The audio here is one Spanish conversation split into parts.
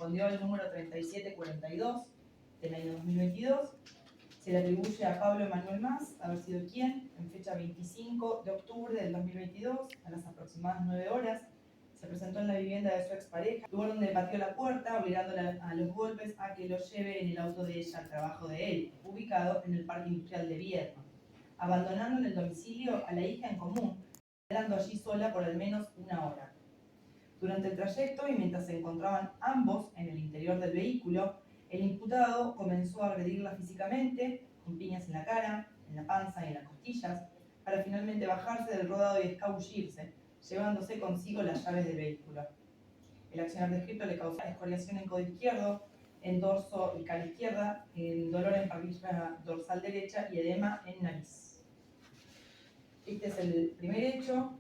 correspondió al número 3742 del año 2022. Se le atribuye a Pablo Emanuel Mas haber sido quien, en fecha 25 de octubre del 2022, a las aproximadas 9 horas, se presentó en la vivienda de su expareja, lugar donde pateó la puerta, obligándola a los golpes a que lo lleve en el auto de ella al trabajo de él, ubicado en el Parque Industrial de Viedma, abandonando en el domicilio a la hija en común, quedando allí sola por al menos una hora. Durante el trayecto y mientras se encontraban ambos en el interior del vehículo, el imputado comenzó a agredirla físicamente, con piñas en la cara, en la panza y en las costillas, para finalmente bajarse del rodado y escabullirse, llevándose consigo las llaves del vehículo. El accionar descrito le causó escoriación en codo izquierdo, en dorso y cara izquierda, dolor en parrilla dorsal derecha y edema en nariz. Este es el primer hecho.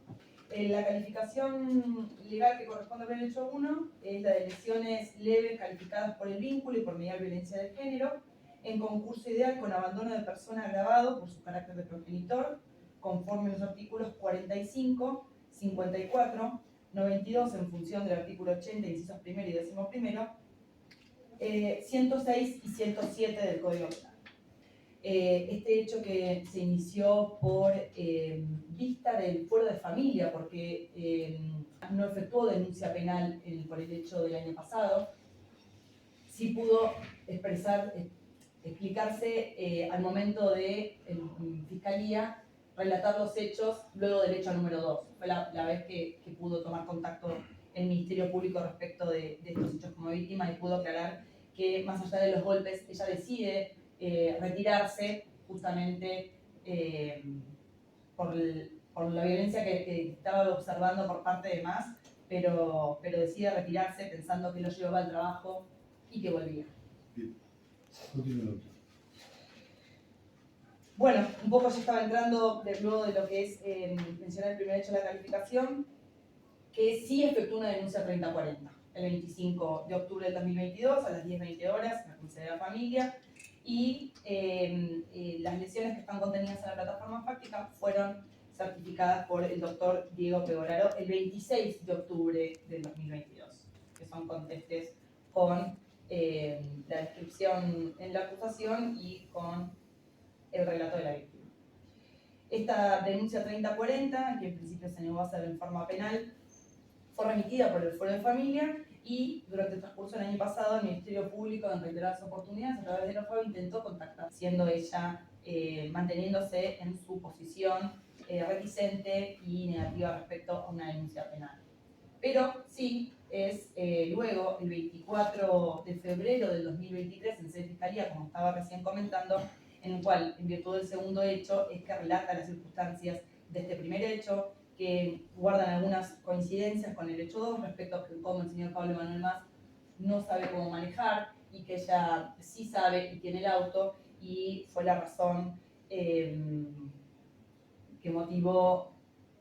La calificación legal que corresponde al hecho 1 es la de lesiones leves calificadas por el vínculo y por mediar violencia de género, en concurso ideal con abandono de persona agravado por su carácter de progenitor, conforme a los artículos 45, 54, 92 en función del artículo 80, incisos primero y 11º, 106 y 107 del Código Penal. Este hecho que se inició por vista del fuero de familia, porque no efectuó denuncia penal por el hecho del año pasado, sí pudo explicarse al momento de Fiscalía relatar los hechos luego del hecho número 2. Fue la vez que pudo tomar contacto el Ministerio Público respecto de estos hechos como víctima y pudo aclarar que más allá de los golpes ella decide retirarse justamente por la violencia que estaba observando por parte de Mas, pero decide retirarse pensando que lo llevaba al trabajo y que volvía. Bien. Continúa. Bueno, un poco ya estaba entrando luego de lo que es mencionar el primer hecho de la calificación, que sí efectuó una denuncia 3040, el 25 de octubre del 2022 a las 10:20 horas en la Comisaría de la Familia, y las lesiones que están contenidas en la plataforma fáctica fueron certificadas por el doctor Diego Pegoraro el 26 de octubre del 2022, que son contestes con la descripción en la acusación y con el relato de la víctima. Esta denuncia 3040, que en principio se negó a hacer en forma penal, fue remitida por el Fuero de Familia y durante el transcurso del año pasado el Ministerio Público en reiteradas oportunidades a través de la FAB intentó contactar, siendo ella manteniéndose en su posición reticente y negativa respecto a una denuncia penal. Pero sí es luego, el 24 de febrero del 2023, en sede de Fiscalía, como estaba recién comentando, en el cual, en virtud del segundo hecho, es que relata las circunstancias de este primer hecho, que guardan algunas coincidencias con el hecho 2 respecto a cómo el señor Pablo Emanuel Mas no sabe cómo manejar y que ella sí sabe y tiene el auto, y fue la razón que motivó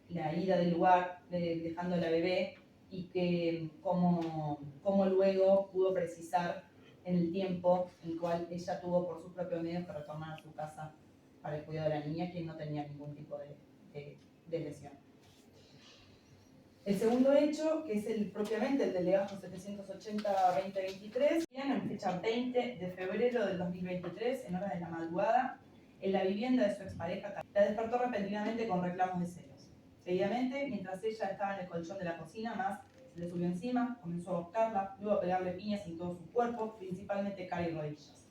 la ida del lugar dejando a la bebé, y que cómo luego pudo precisar en el tiempo en el cual ella tuvo por sus propios medios que retornar a su casa para el cuidado de la niña, que no tenía ningún tipo de lesión. El segundo hecho, que es propiamente el del legajo 780-2023, en fecha 20 de febrero del 2023, en horas de la madrugada, en la vivienda de su expareja, la despertó repentinamente con reclamos de celos. Seguidamente, mientras ella estaba en el colchón de la cocina, Mas se le subió encima, comenzó a buscarla, luego a pegarle piñas en todo su cuerpo, principalmente cara y rodillas.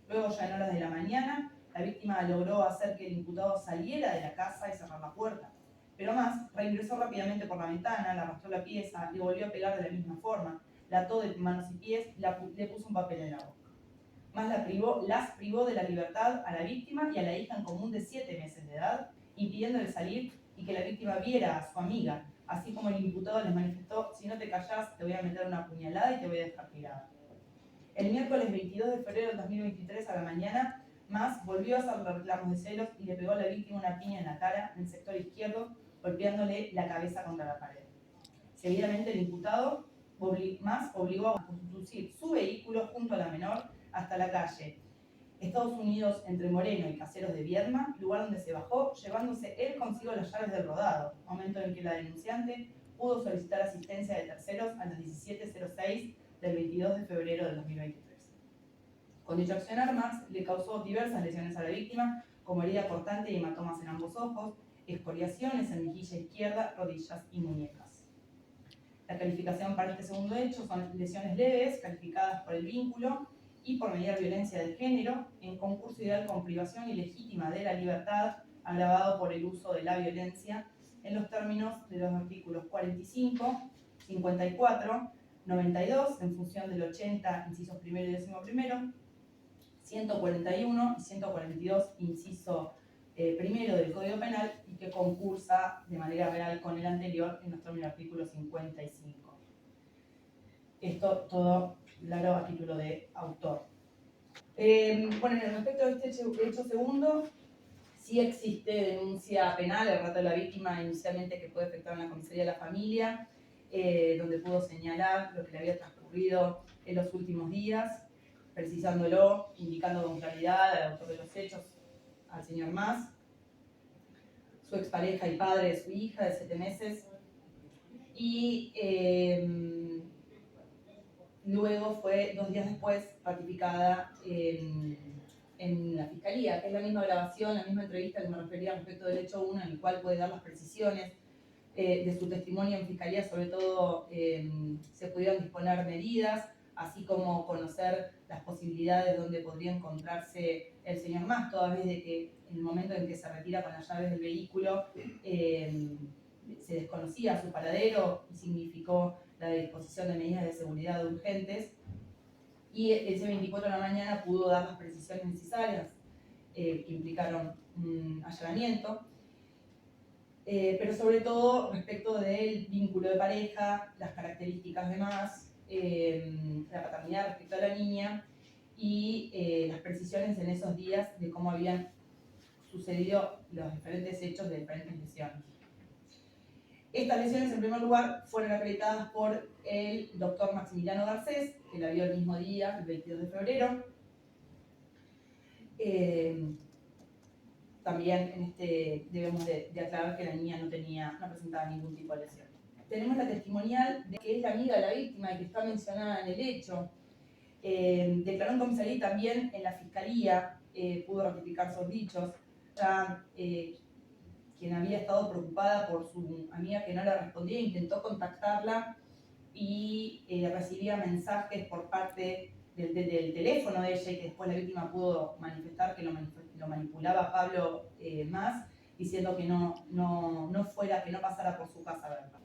Luego, ya en horas de la mañana, la víctima logró hacer que el imputado saliera de la casa y cerrar la puerta. Pero Mas reingresó rápidamente por la ventana, le arrastró la pieza, le volvió a pegar de la misma forma, la ató de manos y pies y le puso un papel en la boca. Mas las privó de la libertad a la víctima y a la hija en común de 7 meses de edad, impidiéndole salir y que la víctima viera a su amiga, así como el imputado les manifestó: si no te callás te voy a meter una puñalada y te voy a dejar tirada. El miércoles 22 de febrero del 2023 a la mañana, Mas volvió a hacer reclamos de celos y le pegó a la víctima una piña en la cara, en el sector izquierdo, golpeándole la cabeza contra la pared. Seguidamente, el imputado Mas obligó a conducir su vehículo junto a la menor hasta la calle Estados Unidos entre Moreno y Caseros de Viedma, lugar donde se bajó, llevándose él consigo las llaves del rodado, momento en que la denunciante pudo solicitar asistencia de terceros a las 17:06 del 22 de febrero del 2023. Con dicho accionar más, le causó diversas lesiones a la víctima, como herida cortante y hematomas en ambos ojos, escoriaciones en mejilla izquierda, rodillas y muñecas. La calificación para este segundo hecho son lesiones leves, calificadas por el vínculo y por mediar violencia de género, en concurso ideal con privación ilegítima de la libertad, agravado por el uso de la violencia, en los términos de los artículos 45, 54, 92, en función del 80, incisos primero y 11º, 141 y 142, inciso primero del Código Penal, y que concursa de manera real con el anterior en los términos del artículo 55. Esto todo claro a título de autor. Bueno, en el respecto de este hecho segundo, sí existe denuncia penal al rato de la víctima inicialmente que puede afectar a la comisaría de la familia, donde pudo señalar lo que le había transcurrido en los últimos días, precisándolo, indicando con claridad al autor de los hechos, al señor Mas, su expareja y padre de su hija de 7 meses, y luego fue 2 días después ratificada en la Fiscalía, que es la misma grabación, la misma entrevista que me refería respecto del hecho 1, en el cual puede dar las precisiones de su testimonio en Fiscalía. Sobre todo se pudieron disponer medidas, así como conocer las posibilidades donde podría encontrarse el señor Mas, toda vez de que en el momento en que se retira con las llaves del vehículo se desconocía su paradero y significó la disposición de medidas de seguridad urgentes. Y ese 24 de la mañana pudo dar las precisiones necesarias que implicaron un allanamiento, pero sobre todo respecto del vínculo de pareja, las características de Mas, la paternidad respecto a la niña y las precisiones en esos días de cómo habían sucedido los diferentes hechos de diferentes lesiones. Estas lesiones, en primer lugar, fueron acreditadas por el doctor Maximiliano Garcés, que la vio el mismo día, el 22 de febrero. También en debemos de aclarar que la niña no presentaba ningún tipo de lesión. Tenemos la testimonial de que es la amiga de la víctima y que está mencionada en el hecho. Declaró en comisaría y también en la Fiscalía pudo ratificar sus dichos. Quien había estado preocupada por su amiga que no le respondía, intentó contactarla y recibía mensajes por parte del teléfono de ella, y que después la víctima pudo manifestar que lo manipulaba Pablo Mas, diciendo que no fuera, que no pasara por su casa a verla.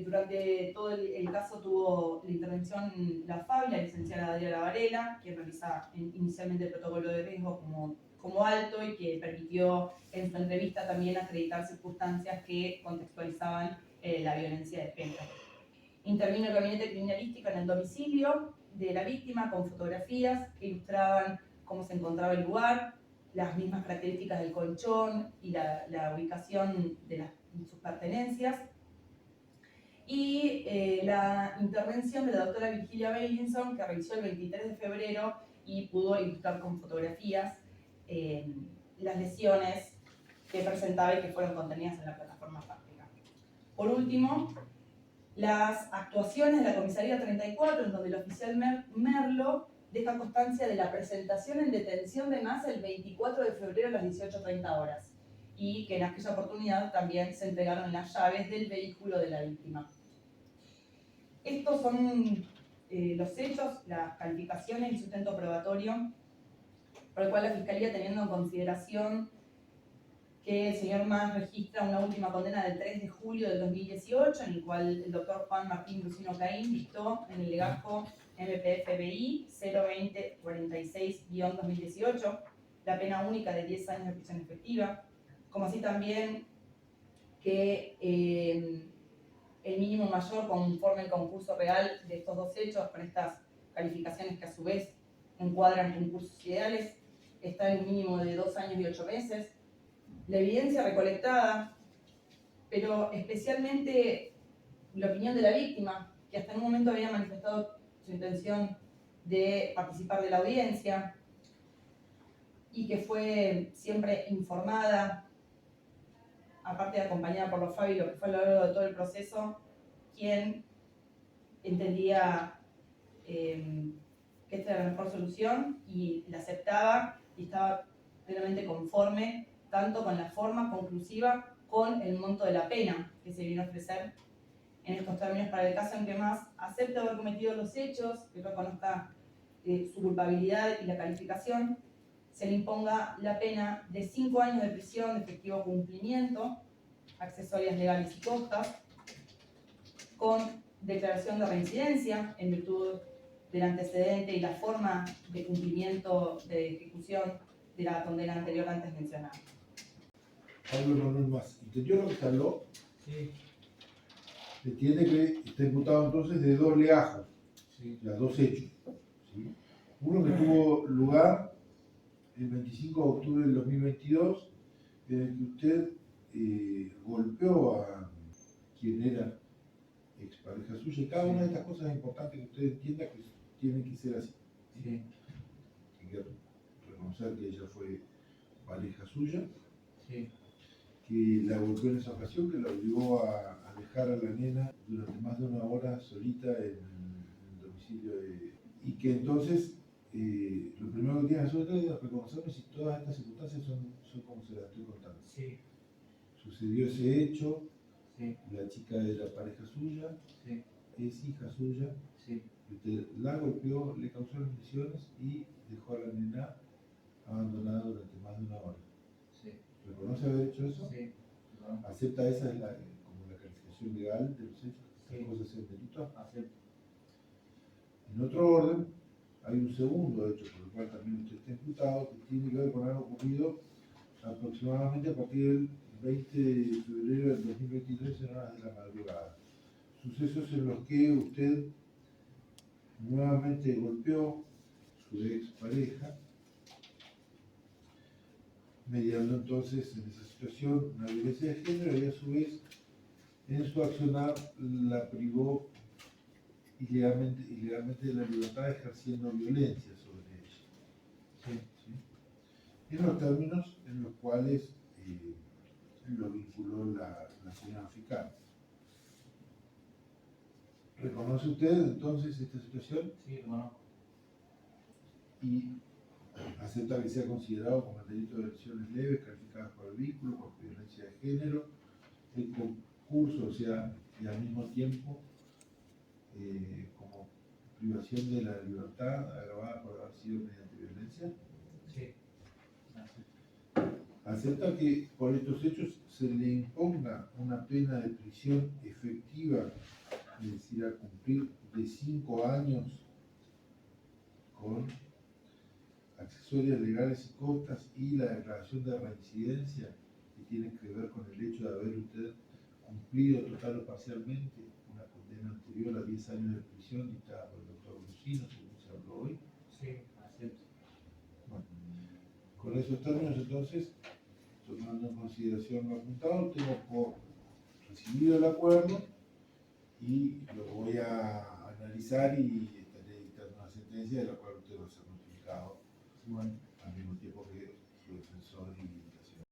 Durante todo el caso tuvo la intervención la FAB, la licenciada Adriana Varela, que realiza inicialmente el protocolo de riesgo como alto, y que permitió en su entrevista también acreditar circunstancias que contextualizaban la violencia de género. Intervino el gabinete criminalístico en el domicilio de la víctima con fotografías que ilustraban cómo se encontraba el lugar, las mismas características del colchón y la ubicación de sus pertenencias. Y la intervención de la doctora Virgilia Beilinson, que revisó el 23 de febrero y pudo ilustrar con fotografías las lesiones que presentaba y que fueron contenidas en la plataforma fáctica. Por último, las actuaciones de la comisaría 34, en donde el oficial Merlo deja constancia de la presentación en detención de Mas el 24 de febrero a las 18:30 horas, y que en aquella oportunidad también se entregaron las llaves del vehículo de la víctima. Estos son los hechos, las calificaciones y el sustento probatorio por el cual la Fiscalía, teniendo en consideración que el señor Mas registra una última condena del 3 de julio del 2018, en el cual el doctor Juan Martín Lucino Caín dictó en el legajo MPFBI 02046-2018 la pena única de 10 años de prisión efectiva, como así también que el mínimo mayor conforme el concurso real de estos dos hechos, con estas calificaciones que a su vez encuadran concursos ideales, está en un mínimo de 2 años y 8 meses. La evidencia recolectada, pero especialmente la opinión de la víctima, que hasta en un momento había manifestado su intención de participar de la audiencia y que fue siempre informada, aparte de acompañada por los FABI, lo que fue a lo largo de todo el proceso, quien entendía que esta era la mejor solución y la aceptaba y estaba plenamente conforme tanto con la forma conclusiva con el monto de la pena que se vino a ofrecer en estos términos para el caso en que más acepte haber cometido los hechos, que reconozca su culpabilidad y la calificación, se le imponga la pena de 5 años de prisión de efectivo cumplimiento, accesorias legales y costas, con declaración de reincidencia en virtud del antecedente y la forma de cumplimiento de ejecución de la condena anterior antes mencionada. Pablo Manuel Más, interior instaló, Sí, entiende que está imputado entonces de doble ajo, sí, o sea, dos hechos. ¿Sí? Uno que tuvo lugar el 25 de octubre del 2022, en el que usted golpeó a quien era expareja suya, y cada una de estas cosas es importante que usted entienda que tienen que ser así. sí, Hay que reconocer que ella fue pareja suya, sí, que la golpeó en esa ocasión, que la obligó a dejar a la nena durante más de una hora solita en el domicilio y que entonces lo primero que tiene que hacer es reconocerme si todas estas circunstancias son como se las estoy contando. sí, Sucedió ese hecho, sí, la chica era pareja suya, sí, es hija suya, sí, usted la golpeó, le causó lesiones y dejó a la nena abandonada durante más de una hora. sí, ¿Reconoce haber hecho eso? sí, no, ¿Acepta esa es como la calificación legal de los hechos? ¿Que Sí. estas cosas sean delitos? acepto, En otro orden, hay un segundo hecho por el cual también usted está imputado, que tiene que ver con algo ocurrido aproximadamente a partir del 20 de febrero del 2023 en horas de la madrugada. Sucesos en los que usted nuevamente golpeó a su ex pareja, mediando entonces en esa situación una violencia de género y a su vez en su accionar la privó ilegalmente de la libertad ejerciendo violencia sobre ella. sí, ¿Sí? En los términos en los cuales lo vinculó la señora fiscal. ¿Reconoce usted entonces esta situación sí, reconozco, y acepta que sea considerado como delito de lesiones leves calificadas por el vínculo, por violencia de género, el concurso, o sea, y al mismo tiempo como privación de la libertad agravada por haber sido mediante violencia? sí, acepto, ¿Acepta que por estos hechos se le imponga una pena de prisión efectiva, es decir, a cumplir de 5 años con accesorias legales y costas y la declaración de reincidencia que tiene que ver con el hecho de haber usted cumplido total o parcialmente una condena anterior a 10 años de prisión dictada por el doctor Lucino, según se habló hoy? sí, acepto, Bueno, con esos términos entonces, tomando en consideración lo apuntado, tengo por recibido el acuerdo y lo voy a analizar y estaré dictando una sentencia de la cual usted va a ser notificado bueno, al mismo tiempo que su defensor y